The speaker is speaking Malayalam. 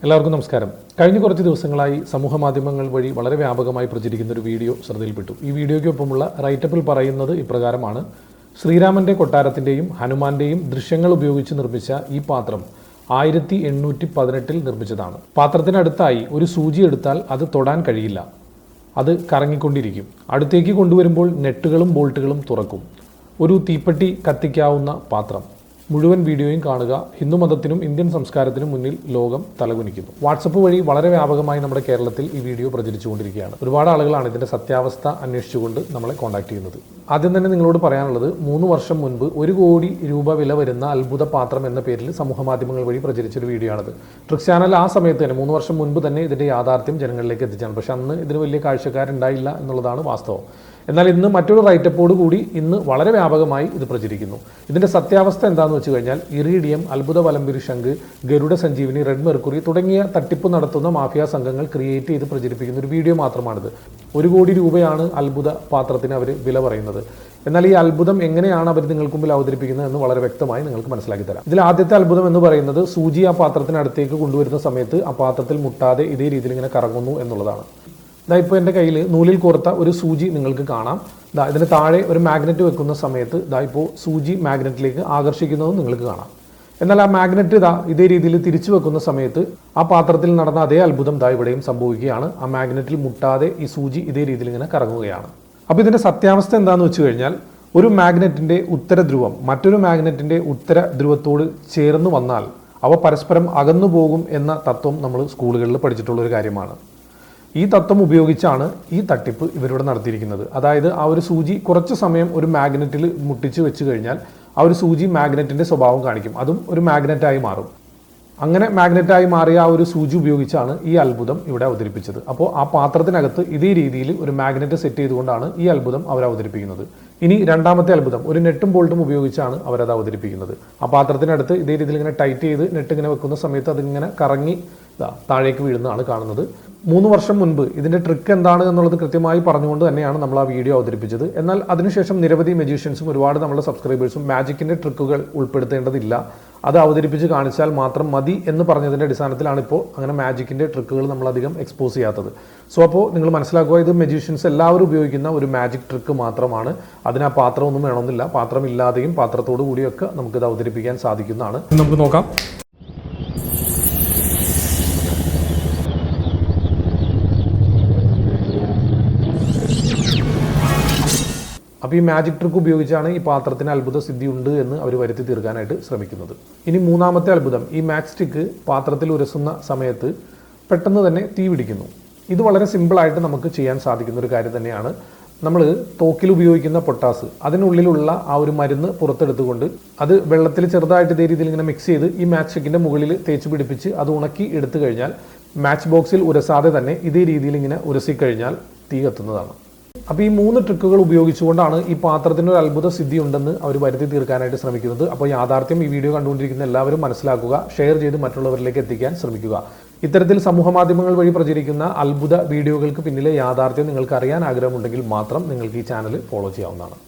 എല്ലാവർക്കും നമസ്കാരം. കഴിഞ്ഞ കുറച്ച് ദിവസങ്ങളായി സമൂഹ മാധ്യമങ്ങൾ വഴി വളരെ വ്യാപകമായി പ്രചരിക്കുന്ന ഒരു വീഡിയോ ശ്രദ്ധയിൽപ്പെട്ടു. ഈ വീഡിയോയ്ക്കൊപ്പമുള്ള റൈറ്റപ്പിൽ പറയുന്നത് ഇപ്രകാരമാണ്: ശ്രീരാമന്റെ കൊട്ടാരത്തിന്റെയും ഹനുമാന്റെയും ദൃശ്യങ്ങൾ ഉപയോഗിച്ച് നിർമ്മിച്ച ഈ പാത്രം 1818 നിർമ്മിച്ചതാണ്. പാത്രത്തിനടുത്തായി ഒരു സൂചി എടുത്താൽ അത് തൊടാൻ കഴിയില്ല. അത് കറങ്ങിക്കൊണ്ടിരിക്കും. അടുത്തേക്ക് കൊണ്ടുവരുമ്പോൾ നെട്ടുകളും ബോൾട്ടുകളും തുറക്കും. ഒരു തീപ്പെട്ടി കത്തിക്കാവുന്ന പാത്രം. മുഴുവൻ വീഡിയോയും കാണുക. ഹിന്ദുമതത്തിനും ഇന്ത്യൻ സംസ്കാരത്തിനും മുന്നിൽ ലോകം തലകുനിക്കുന്നു. വാട്സപ്പ് വഴി വളരെ വ്യാപകമായി നമ്മുടെ കേരളത്തിൽ ഈ വീഡിയോ പ്രചരിച്ചുകൊണ്ടിരിക്കുകയാണ്. ഒരുപാട് ആളുകളാണ് ഇതിൻ്റെ സത്യാവസ്ഥ അന്വേഷിച്ചുകൊണ്ട് നമ്മളെ കോൺടാക്ട് ചെയ്യുന്നത്. ആദ്യം തന്നെ നിങ്ങളോട് പറയാനുള്ളത്, 3 വർഷം മുൻപ് 1 കോടി രൂപ വില വരുന്ന അത്ഭുത പാത്രം എന്ന പേരിൽ സമൂഹ മാധ്യമങ്ങൾ വഴി പ്രചരിച്ചൊരു വീഡിയോ ആണത്. ട്രിക്സ് ചാനൽ ആ സമയത്ത് തന്നെ 3 വർഷം മുൻപ് തന്നെ ഇതിൻ്റെ യാഥാർത്ഥ്യം ജനങ്ങളിലേക്ക് എത്തിച്ചാണ്. പക്ഷെ അന്ന് ഇതിന് വലിയ കാഴ്ചക്കാരുണ്ടായില്ല എന്നുള്ളതാണ് വാസ്തവം. എന്നാൽ ഇന്ന് മറ്റൊരു റൈറ്റപ്പോട് കൂടി ഇന്ന് വളരെ വ്യാപകമായി ഇത് പ്രചരിക്കുന്നു. ഇതിൻ്റെ സത്യാവസ്ഥ എന്താണെന്ന് വെച്ച് കഴിഞ്ഞാൽ, ഇറീഡിയം, അത്ഭുത വലംപിരി ശംഖ്, ഗരുഡ സഞ്ജീവിനി, റെഡ് മെർക്കുറി തുടങ്ങിയ തട്ടിപ്പ് നടത്തുന്ന മാഫിയ സംഘങ്ങൾ ക്രിയേറ്റ് ചെയ്ത് പ്രചരിപ്പിക്കുന്ന ഒരു വീഡിയോ മാത്രമാണിത്. 1 കോടി രൂപയാണ് അത്ഭുത പാത്രത്തിന് അവർ വില പറയുന്നത്. എന്നാൽ ഈ അത്ഭുതം എങ്ങനെയാണ് അവർ നിങ്ങൾക്ക് മുമ്പിൽ അവതരിപ്പിക്കുന്നത് എന്ന് വളരെ വ്യക്തമായി നിങ്ങൾക്ക് മനസ്സിലാക്കി തരാം. ഇതിൽ ആദ്യത്തെ അത്ഭുതം എന്ന് പറയുന്നത്, സൂചി ആ പാത്രത്തിനടുത്തേക്ക് കൊണ്ടുവരുന്ന സമയത്ത് ആ പാത്രത്തിൽ മുട്ടാതെ ഇതേ രീതിയിൽ ഇങ്ങനെ കറങ്ങുന്നു എന്നുള്ളതാണ്. ഇപ്പോൾ എൻ്റെ കയ്യിൽ നൂലിൽ കോർത്ത ഒരു സൂചി നിങ്ങൾക്ക് കാണാം. ഇതിന് താഴെ ഒരു മാഗ്നറ്റ് വെക്കുന്ന സമയത്ത് ഇപ്പോൾ സൂചി മാഗ്നറ്റിലേക്ക് ആകർഷിക്കുന്നതും നിങ്ങൾക്ക് കാണാം. എന്നാൽ ആ മാഗ്നറ്റ് ഇതേ രീതിയിൽ തിരിച്ചു വെക്കുന്ന സമയത്ത് ആ പാത്രത്തിൽ നടന്ന അതേ അത്ഭുതം ഇവിടെയും സംഭവിക്കുകയാണ്. ആ മാഗ്നറ്റിൽ മുട്ടാതെ ഈ സൂചി ഇതേ രീതിയിൽ ഇങ്ങനെ കറങ്ങുകയാണ്. അപ്പോൾ ഇതിൻ്റെ സത്യാവസ്ഥ എന്താണെന്ന് വെച്ച് കഴിഞ്ഞാൽ, ഒരു മാഗ്നറ്റിൻ്റെ ഉത്തര ധ്രുവം മറ്റൊരു മാഗ്നറ്റിൻ്റെ ഉത്തര ധ്രുവത്തോട് ചേർന്ന് വന്നാൽ അവ പരസ്പരം അകന്നു പോകും എന്ന തത്വം നമ്മൾ സ്കൂളുകളിൽ പഠിച്ചിട്ടുള്ളൊരു കാര്യമാണ്. ഈ തത്വം ഉപയോഗിച്ചാണ് ഈ തട്ടിപ്പ് ഇവരിവിടെ നടത്തിയിരിക്കുന്നത്. അതായത് ആ ഒരു സൂചി കുറച്ച് സമയം ഒരു മാഗ്നറ്റിൽ മുട്ടിച്ച് വെച്ച് കഴിഞ്ഞാൽ ആ ഒരു സൂചി മാഗ്നറ്റിൻ്റെ സ്വഭാവം കാണിക്കും. അതും ഒരു മാഗ്നറ്റായി മാറും. അങ്ങനെ മാഗ്നറ്റായി മാറിയ ആ ഒരു സൂചി ഉപയോഗിച്ചാണ് ഈ അത്ഭുതം ഇവിടെ അവതരിപ്പിച്ചത്. അപ്പോൾ ആ പാത്രത്തിനകത്ത് ഇതേ രീതിയിൽ ഒരു മാഗ്നറ്റ് സെറ്റ് ചെയ്തുകൊണ്ടാണ് ഈ അത്ഭുതം അവർ അവതരിപ്പിക്കുന്നത്. ഇനി രണ്ടാമത്തെ അത്ഭുതം, ഒരു നെട്ടും ബോൾട്ടും ഉപയോഗിച്ചാണ് അവരത് അവതരിപ്പിക്കുന്നത്. ആ പാത്രത്തിനടുത്ത് ഇതേ രീതിയിൽ ഇങ്ങനെ ടൈറ്റ് ചെയ്ത് നെട്ട് ഇങ്ങനെ വെക്കുന്ന സമയത്ത് അതിങ്ങനെ കറങ്ങി താഴേക്ക് വീഴുന്നതാണ് കാണുന്നത്. 3 വർഷം മുൻപ് ഇതിൻ്റെ ട്രിക്ക് എന്താണ് എന്നുള്ളത് കൃത്യമായി പറഞ്ഞുകൊണ്ട് തന്നെയാണ് നമ്മൾ ആ വീഡിയോ അവതരിപ്പിച്ചത്. എന്നാൽ അതിനുശേഷം നിരവധി മജീഷ്യൻസും ഒരുപാട് നമ്മുടെ സബ്സ്ക്രൈബേഴ്സും മാജിക്കിൻ്റെ ട്രിക്കുകൾ ഉൾപ്പെടുത്തേണ്ടതില്ല, അത് അവതരിപ്പിച്ച് കാണിച്ചാൽ മാത്രം മതി എന്ന് പറഞ്ഞതിൻ്റെ അടിസ്ഥാനത്തിലാണ് ഇപ്പോൾ അങ്ങനെ മാജിക്കിൻ്റെ ട്രിക്കുകൾ നമ്മളധികം എക്സ്പോസ് ചെയ്യാത്തത്. അപ്പോൾ നിങ്ങൾ മനസ്സിലാക്കുക, ഇത് മജീഷ്യൻസ് എല്ലാവരും ഉപയോഗിക്കുന്ന ഒരു മാജിക് ട്രിക്ക് മാത്രമാണ്. അതിന് ആ പാത്രമൊന്നും വേണമെന്നില്ല. പാത്രമില്ലാതെയും പാത്രത്തോടു കൂടിയൊക്കെ നമുക്കിത് അവതരിപ്പിക്കാൻ സാധിക്കുന്നതാണ്. നമുക്ക് നോക്കാം. അപ്പോൾ ഈ മാജിക് ട്രിക്ക് ഉപയോഗിച്ചാണ് ഈ പാത്രത്തിന് അത്ഭുത സിദ്ധി ഉണ്ട് എന്ന് അവർ വരുത്തി തീർക്കാനായിട്ട് ശ്രമിക്കുന്നത്. ഇനി മൂന്നാമത്തെ അത്ഭുതം, ഈ മാച്ച് സ്റ്റിക്ക് പാത്രത്തിൽ ഉരസുന്ന സമയത്ത് പെട്ടെന്ന് തന്നെ തീ പിടിക്കുന്നു. ഇത് വളരെ സിമ്പിളായിട്ട് നമുക്ക് ചെയ്യാൻ സാധിക്കുന്ന ഒരു കാര്യം തന്നെയാണ്. നമ്മൾ തോക്കിൽ ഉപയോഗിക്കുന്ന പൊട്ടാസ്, അതിനുള്ളിലുള്ള ആ ഒരു മരുന്ന് പുറത്തെടുത്തുകൊണ്ട് അത് വെള്ളത്തിൽ ചെറുതായിട്ട് ഇതേ രീതിയിൽ ഇങ്ങനെ മിക്സ് ചെയ്ത് ഈ മാച്ച് സ്റ്റിക്കിൻ്റെ മുകളിൽ തേച്ച് പിടിപ്പിച്ച് അത് ഉണക്കി എടുത്തു കഴിഞ്ഞാൽ മാച്ച് ബോക്സിൽ ഉരസാതെ തന്നെ ഇതേ രീതിയിൽ ഇങ്ങനെ ഉരസിക്കഴിഞ്ഞാൽ തീ കത്തുന്നതാണ്. അപ്പോൾ ഈ 3 ട്രിക്കുകൾ ഉപയോഗിച്ചുകൊണ്ടാണ് ഈ പാത്രത്തിന് ഒരു അത്ഭുത സിദ്ധി ഉണ്ടെന്ന് അവർ വരുത്തി തീർക്കാനായിട്ട് ശ്രമിക്കുന്നത്. അപ്പോൾ യാഥാർത്ഥ്യം ഈ വീഡിയോ കണ്ടുകൊണ്ടിരിക്കുന്ന എല്ലാവരും മനസ്സിലാക്കുക, ഷെയർ ചെയ്ത് മറ്റുള്ളവരിലേക്ക് എത്തിക്കാൻ ശ്രമിക്കുക. ഇത്തരത്തിൽ സമൂഹ മാധ്യമങ്ങൾ വഴി പ്രചരിക്കുന്ന അത്ഭുത വീഡിയോകൾക്ക് പിന്നിലെ യാഥാർത്ഥ്യം നിങ്ങൾക്ക് അറിയാൻ ആഗ്രഹമുണ്ടെങ്കിൽ മാത്രം നിങ്ങൾക്ക് ഈ ചാനൽ ഫോളോ ചെയ്യാവുന്നതാണ്.